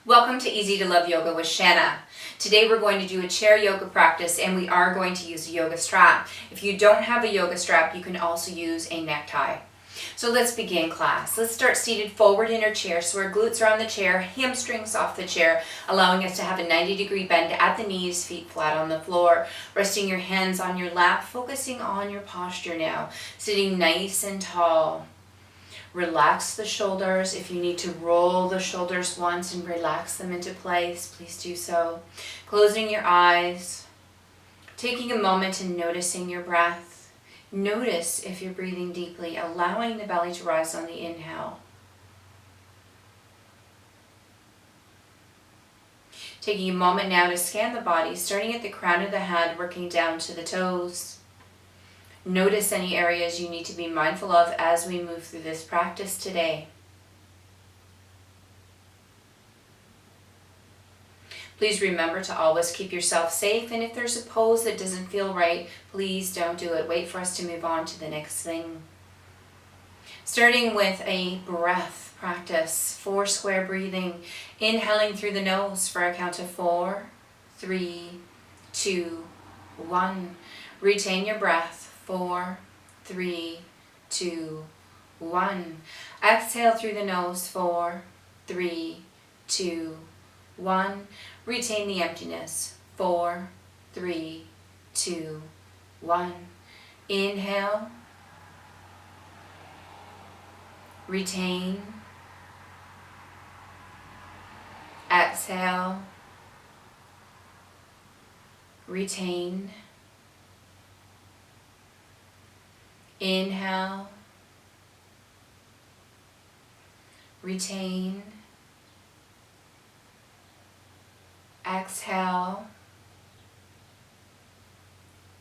Welcome to Easy to Love Yoga with Shanna. Today we're going to do a chair yoga practice and we are going to use a yoga strap. If you don't have a yoga strap, you can also use a necktie. So let's begin class. Let's start seated forward in our chair so our glutes are on the chair, hamstrings off the chair, allowing us to have a 90-degree bend at the knees, feet flat on the floor. Resting your hands on your lap, focusing on your posture now. Sitting nice and tall. Relax the shoulders. If you need to roll the shoulders once and relax them into place, please do so. Closing your eyes. Taking a moment and noticing your breath. Notice if you're breathing deeply, allowing the belly to rise on the inhale. Taking a moment now to scan the body, starting at the crown of the head, working down to the toes. Notice any areas you need to be mindful of as we move through this practice today. Please remember to always keep yourself safe, and if there's a pose that doesn't feel right, please don't do it. Wait for us to move on to the next thing. Starting with a breath practice, 4 square breathing, inhaling through the nose for a count of 4, 3, 2, 1. Retain your breath. 4, 3, 2, 1. Exhale through the nose. 4, 3, 2, 1. Retain the emptiness. 4, 3, 2, 1. Inhale. Retain. Exhale. Retain. Inhale, retain, exhale,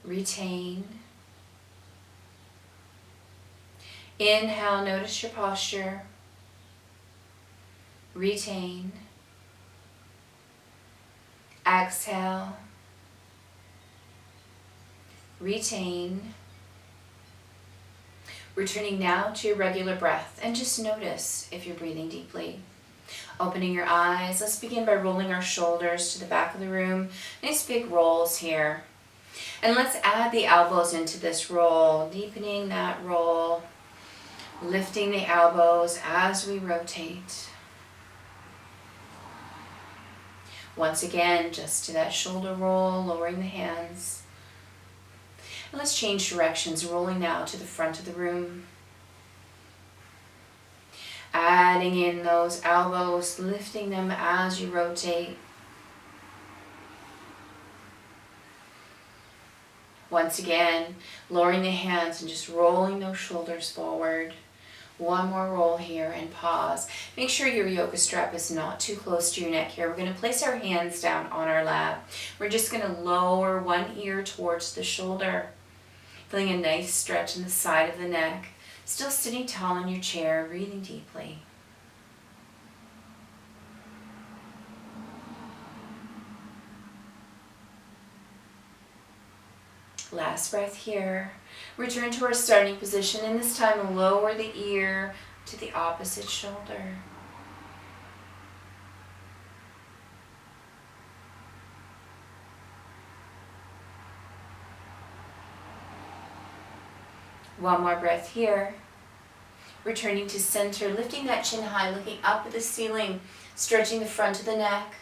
retain. Inhale, notice your posture, retain, exhale, retain. Returning now to your regular breath, and just notice if you're breathing deeply. Opening your eyes, let's begin by rolling our shoulders to the back of the room. Nice big rolls here. And let's add the elbows into this roll, deepening that roll, lifting the elbows as we rotate. Once again, just to that shoulder roll, lowering the hands. And let's change directions, rolling now to the front of the room. Adding in those elbows, lifting them as you rotate. Once again, lowering the hands and just rolling those shoulders forward. One more roll here and pause. Make sure your yoga strap is not too close to your neck here. We're going to place our hands down on our lap. We're just going to lower one ear towards the shoulder. Feeling a nice stretch in the side of the neck. Still sitting tall in your chair, breathing deeply. Last breath here. Return to our starting position, and this time lower the ear to the opposite shoulder. One more breath here. Returning to center, lifting that chin high, looking up at the ceiling, stretching the front of the neck.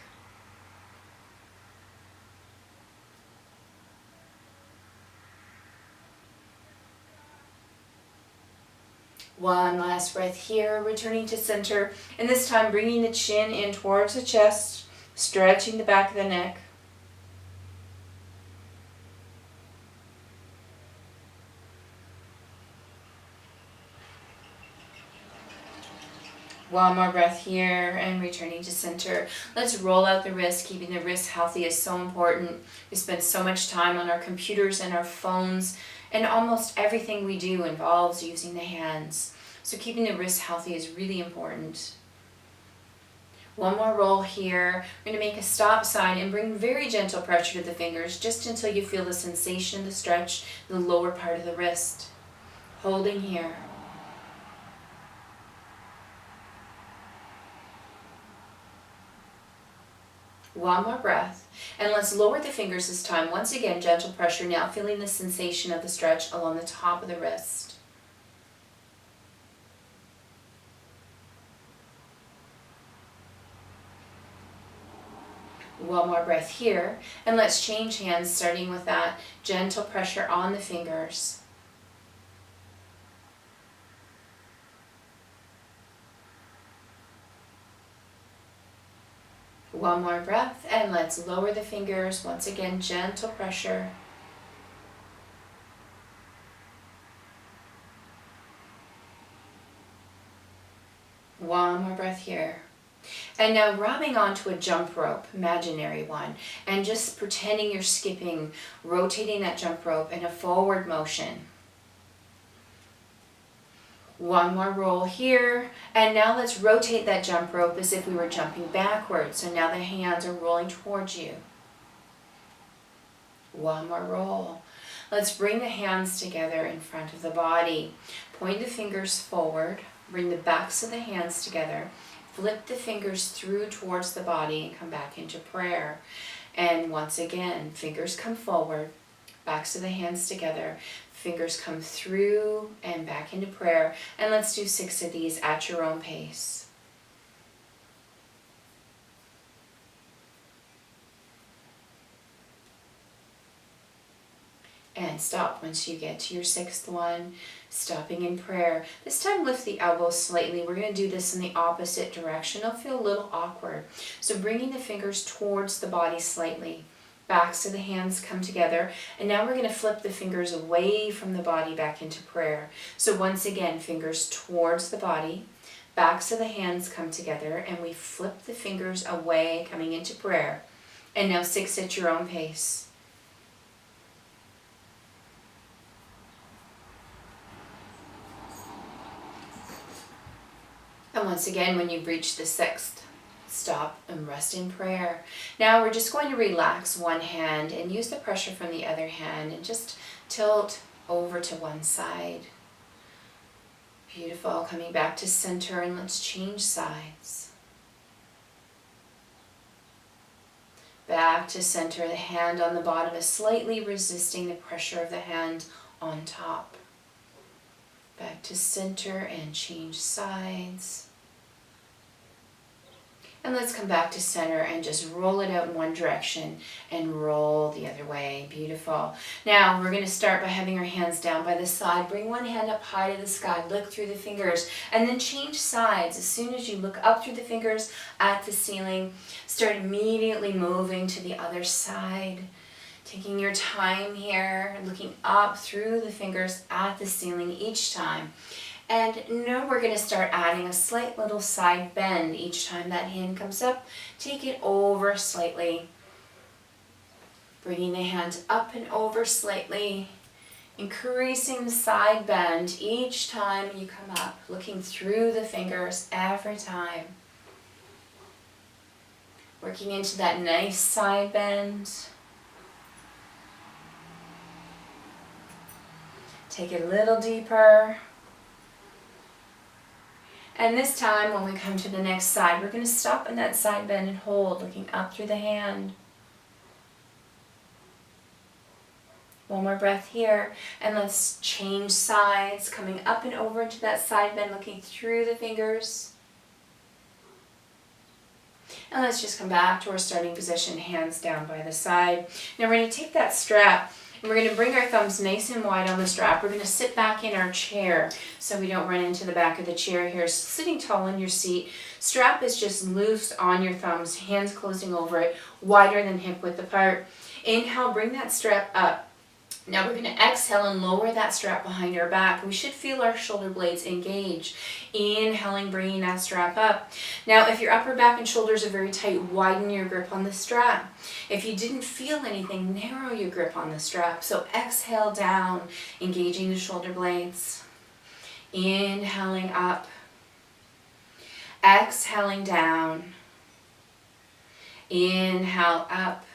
One last breath here, returning to center, and this time bringing the chin in towards the chest, stretching the back of the neck. One more breath here and returning to center. Let's roll out the wrists. Keeping the wrists healthy is so important. We spend so much time on our computers and our phones, and almost everything we do involves using the hands. So keeping the wrists healthy is really important. One more roll here. We're going to make a stop sign and bring very gentle pressure to the fingers just until you feel the sensation of the stretch in the lower part of the wrist. Holding here. One more breath. And let's lower the fingers this time. Once again, gentle pressure. Now feeling the sensation of the stretch along the top of the wrist. One more breath here. And let's change hands, starting with that gentle pressure on the fingers. One more breath, and let's lower the fingers. Once again, gentle pressure. One more breath here. And now grabbing onto a jump rope, imaginary one, and just pretending you're skipping, rotating that jump rope in a forward motion. One more roll here, and now let's rotate that jump rope as if we were jumping backwards. So now the hands are rolling towards you. One more roll. Let's bring the hands together in front of the body. Point the fingers forward, bring the backs of the hands together, flip the fingers through towards the body and come back into prayer. And once again, fingers come forward, backs of the hands together, fingers come through and back into prayer. And let's do 6 of these at your own pace. And stop once you get to your 6th one, stopping in prayer. This time lift the elbows slightly. We're going to do this in the opposite direction. It'll feel a little awkward. So bringing the fingers towards the body slightly. Backs of the hands come together, and now we're going to flip the fingers away from the body back into prayer. So once again, fingers towards the body, backs of the hands come together, and we flip the fingers away, coming into prayer. And now 6 at your own pace. And once again, when you've reached the 6th, stop and rest in prayer. Now we're just going to relax one hand and use the pressure from the other hand and just tilt over to one side. Beautiful. Coming back to center, and let's change sides. Back to center. The hand on the bottom is slightly resisting the pressure of the hand on top. Back to center and change sides. And let's come back to center and just roll it out in one direction and roll the other way. Beautiful. Now we're going to start by having our hands down by the side. Bring one hand up high to the sky. Look through the fingers and then change sides. As soon as you look up through the fingers at the ceiling, start immediately moving to the other side. Taking your time here, looking up through the fingers at the ceiling each time. And now we're going to start adding a slight little side bend each time that hand comes up. Take it over slightly. Bringing the hands up and over slightly. Increasing the side bend each time you come up. Looking through the fingers every time. Working into that nice side bend. Take it a little deeper. And this time, when we come to the next side, we're going to stop in that side bend and hold, looking up through the hand. One more breath here, and let's change sides, coming up and over into that side bend, looking through the fingers. And let's just come back to our starting position, hands down by the side. Now we're going to take that strap, and we're going to bring our thumbs nice and wide on the strap. We're going to sit back in our chair so we don't run into the back of the chair here. Sitting tall in your seat. Strap is just loose on your thumbs, hands closing over it, wider than hip width apart. Inhale, bring that strap up. Now we're going to exhale and lower that strap behind our back. We should feel our shoulder blades engage. Inhaling, bringing that strap up. Now if your upper back and shoulders are very tight, widen your grip on the strap. If you didn't feel anything, narrow your grip on the strap. So exhale down, engaging the shoulder blades. Inhaling up. Exhaling down. Inhale up.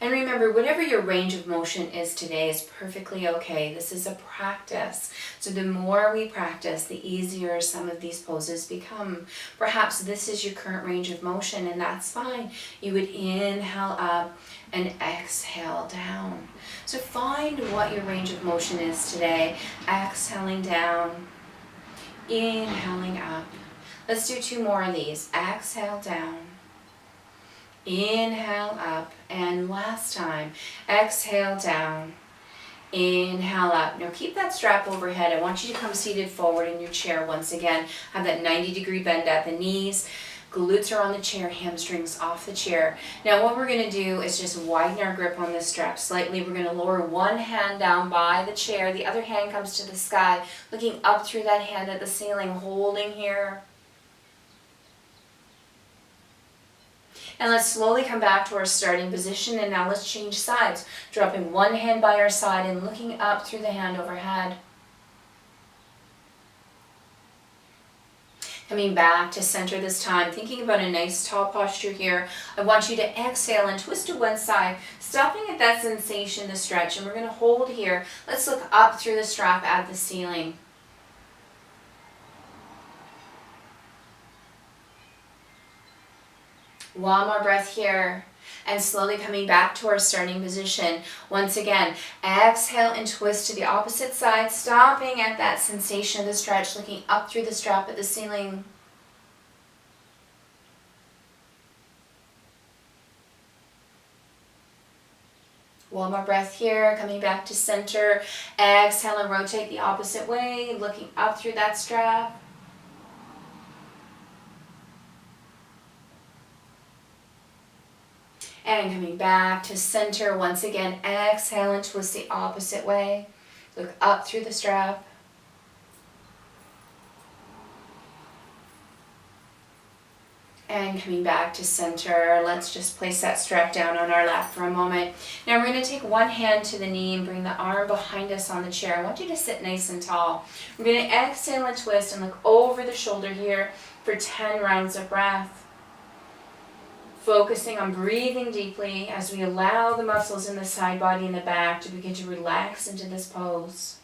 And remember, whatever your range of motion is today is perfectly okay. This is a practice. So the more we practice, the easier some of these poses become. Perhaps this is your current range of motion, and that's fine. You would inhale up and exhale down. So find what your range of motion is today. Exhaling down, inhaling up. Let's do 2 more of these. Exhale down, inhale up, and last time, exhale down, inhale up. Now keep that strap overhead. I want you to come seated forward in your chair once again. Have that 90-degree bend at the knees. Glutes are on the chair, hamstrings off the chair. Now what we're going to do is just widen our grip on this strap slightly. We're going to lower one hand down by the chair. The other hand comes to the sky, looking up through that hand at the ceiling, holding here. And let's slowly come back to our starting position, and now let's change sides. Dropping one hand by our side and looking up through the hand overhead. Coming back to center this time, thinking about a nice tall posture here. I want you to exhale and twist to one side, stopping at that sensation to stretch, and we're going to hold here. Let's look up through the strap at the ceiling. One more breath here, and slowly coming back to our starting position. Once again, exhale and twist to the opposite side, stopping at that sensation of the stretch, looking up through the strap at the ceiling. One more breath here, coming back to center. Exhale and rotate the opposite way, looking up through that strap. And coming back to center once again, exhale and twist the opposite way. Look up through the strap. And coming back to center, let's just place that strap down on our lap for a moment. Now we're going to take one hand to the knee and bring the arm behind us on the chair. I want you to sit nice and tall. We're going to exhale and twist and look over the shoulder here for 10 rounds of breath. Focusing on breathing deeply as we allow the muscles in the side body and the back to begin to relax into this pose.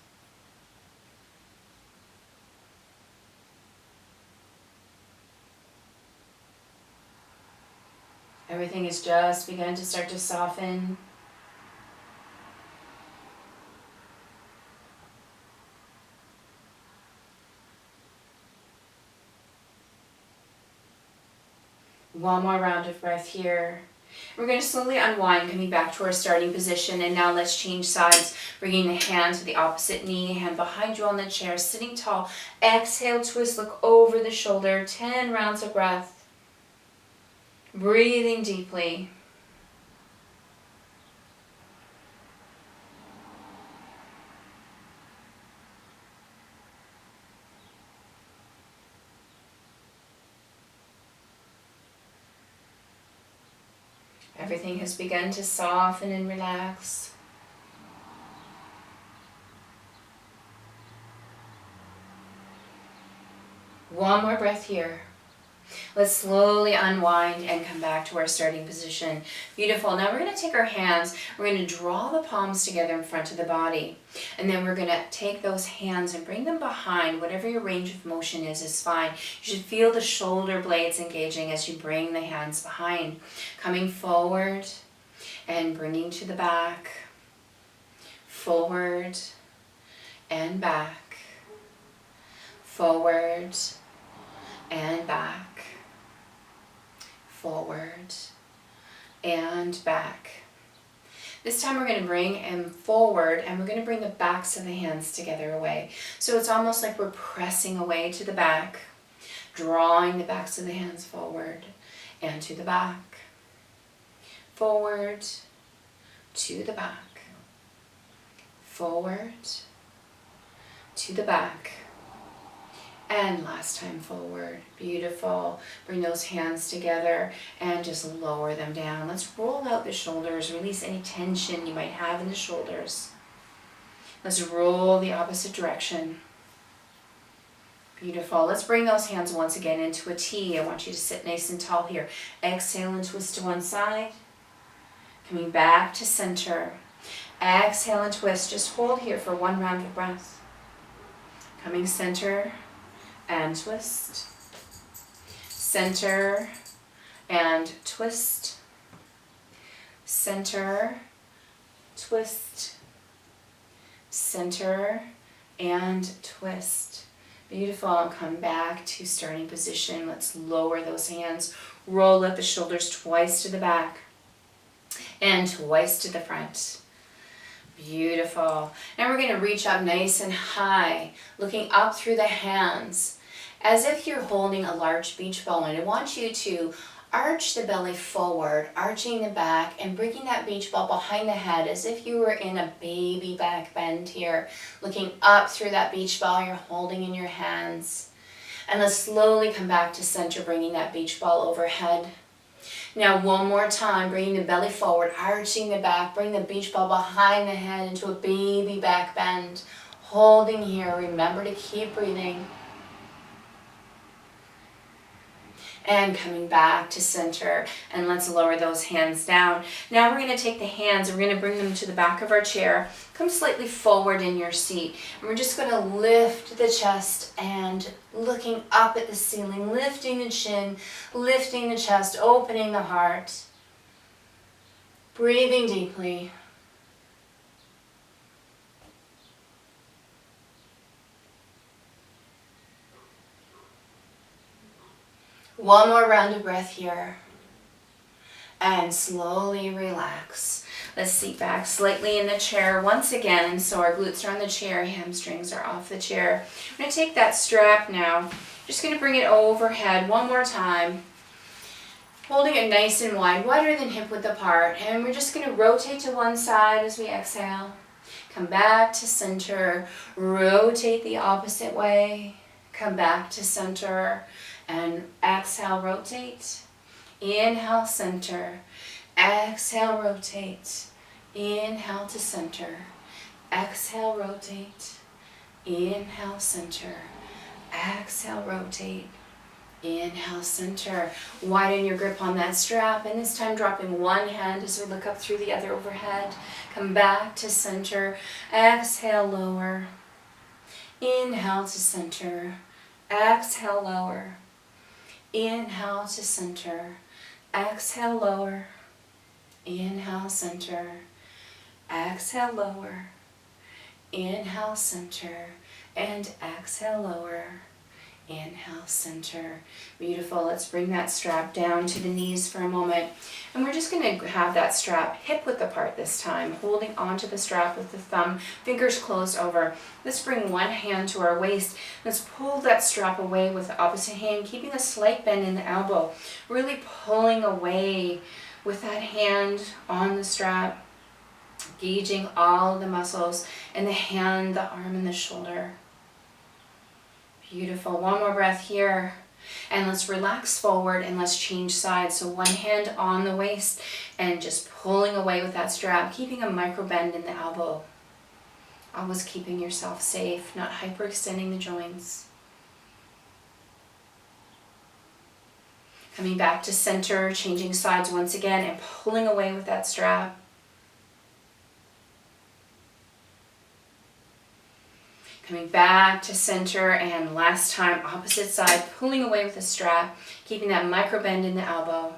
Everything has just begun to start to soften. One more round of breath here. We're going to slowly unwind, coming back to our starting position, and now let's change sides, bringing the hand to the opposite knee, hand behind you on the chair, sitting tall. Exhale, twist, look over the shoulder, 10 rounds of breath. Breathing deeply. Everything has begun to soften and relax. One more breath here. Let's slowly unwind and come back to our starting position. Beautiful. Now we're going to take our hands, we're going to draw the palms together in front of the body. And then we're going to take those hands and bring them behind. Whatever your range of motion is fine. You should feel the shoulder blades engaging as you bring the hands behind. Coming forward and bringing to the back. Forward and back. Forward and back. Forward and back. This time we're going to bring him forward, and we're going to bring the backs of the hands together away. So it's almost like we're pressing away to the back, drawing the backs of the hands forward and to the back. Forward to the back. Forward to the back. And last time forward. Beautiful. Bring those hands together and just lower them down. Let's roll out the shoulders. Release any tension you might have in the shoulders. Let's roll the opposite direction. Beautiful. Let's bring those hands once again into a T. I want you to sit nice and tall here. Exhale and twist to one side. Coming back to center. Exhale and twist. Just hold here for one round of breath. Coming center and twist. Center and twist. Center, twist. Center and twist. Beautiful. Come back to starting position. Let's lower those hands. Roll up the shoulders twice to the back and twice to the front. Beautiful. Now we're going to reach up nice and high, looking up through the hands as if you're holding a large beach ball. And I want you to arch the belly forward, arching the back and bringing that beach ball behind the head as if you were in a baby back bend here, looking up through that beach ball you're holding in your hands. And let's slowly come back to center, bringing that beach ball overhead. Now one more time, bringing the belly forward, arching the back, bring the beach ball behind the head into a baby back bend. Holding here, remember to keep breathing. And coming back to center, and let's lower those hands down. Now we're going to take the hands and we're going to bring them to the back of our chair. Come slightly forward in your seat. And we're just going to lift the chest and looking up at the ceiling, lifting the chin, lifting the chest, opening the heart. Breathing deeply. One more round of breath here. And slowly relax. Let's seat back slightly in the chair once again. So our glutes are on the chair, hamstrings are off the chair. I'm going to take that strap now. Just going to bring it overhead one more time. Holding it nice and wide, wider than hip width apart. And we're just going to rotate to one side as we exhale. Come back to center. Rotate the opposite way. Come back to center. And exhale, rotate. Inhale, center. Exhale, rotate. Inhale to center. Exhale, rotate. Inhale, center. Exhale, rotate. Inhale, center. Widen your grip on that strap, and this time dropping one hand as we look up through the other overhead. Come back to center. Exhale, lower. Inhale to center. Exhale, lower. Inhale to center. Exhale, lower. Inhale, center. Exhale, lower. Inhale, center. And exhale, lower. Inhale, center. Beautiful. Let's bring that strap down to the knees for a moment. And we're just going to have that strap hip width apart this time, holding onto the strap with the thumb, fingers closed over. Let's bring one hand to our waist. Let's pull that strap away with the opposite hand, keeping a slight bend in the elbow. Really pulling away with that hand on the strap, gauging all the muscles in the hand, the arm, and the shoulder. Beautiful. One more breath here. And let's relax forward and let's change sides. So one hand on the waist and just pulling away with that strap, keeping a micro bend in the elbow. Always keeping yourself safe, not hyperextending the joints. Coming back to center, changing sides once again and pulling away with that strap. Coming back to center, and last time, opposite side, pulling away with the strap, keeping that micro bend in the elbow.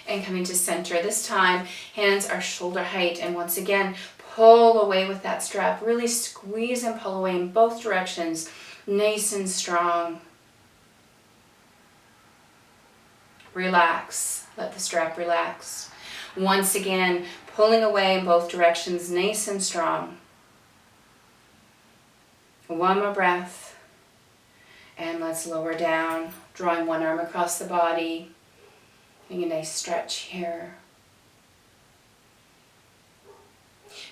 And coming to center. This time, hands are shoulder height, and once again, pull away with that strap. Really squeeze and pull away in both directions, nice and strong. Relax. Let the strap relax. Once again, pulling away in both directions, nice and strong. One more breath. And let's lower down, drawing one arm across the body. Getting a nice stretch here.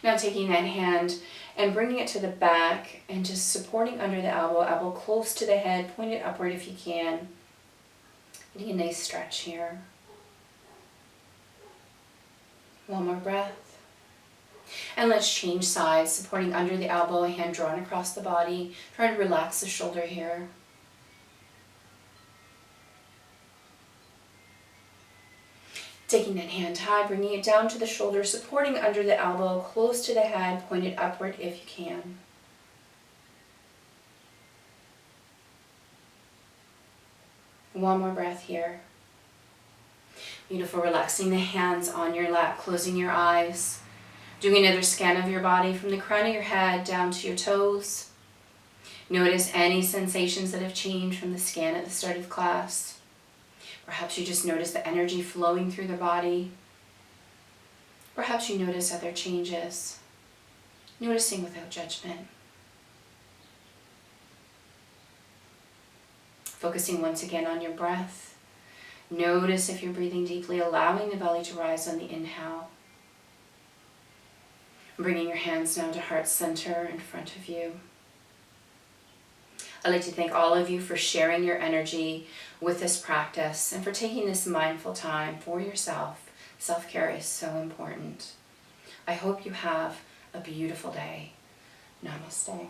Now taking that hand and bringing it to the back and just supporting under the elbow, elbow close to the head, point it upward if you can. Getting a nice stretch here. One more breath. And let's change sides, supporting under the elbow, a hand drawn across the body. Try to relax the shoulder here. Taking that hand high, bringing it down to the shoulder, supporting under the elbow, close to the head, pointed upward if you can. One more breath here. Beautiful, relaxing the hands on your lap, closing your eyes. Doing another scan of your body from the crown of your head down to your toes. Notice any sensations that have changed from the scan at the start of class. Perhaps you just notice the energy flowing through the body. Perhaps you notice other changes. Noticing without judgment. Focusing once again on your breath. Notice if you're breathing deeply, allowing the belly to rise on the inhale. Bringing your hands down to heart center in front of you. I'd like to thank all of you for sharing your energy with this practice and for taking this mindful time for yourself. Self-care is so important. I hope you have a beautiful day. Namaste.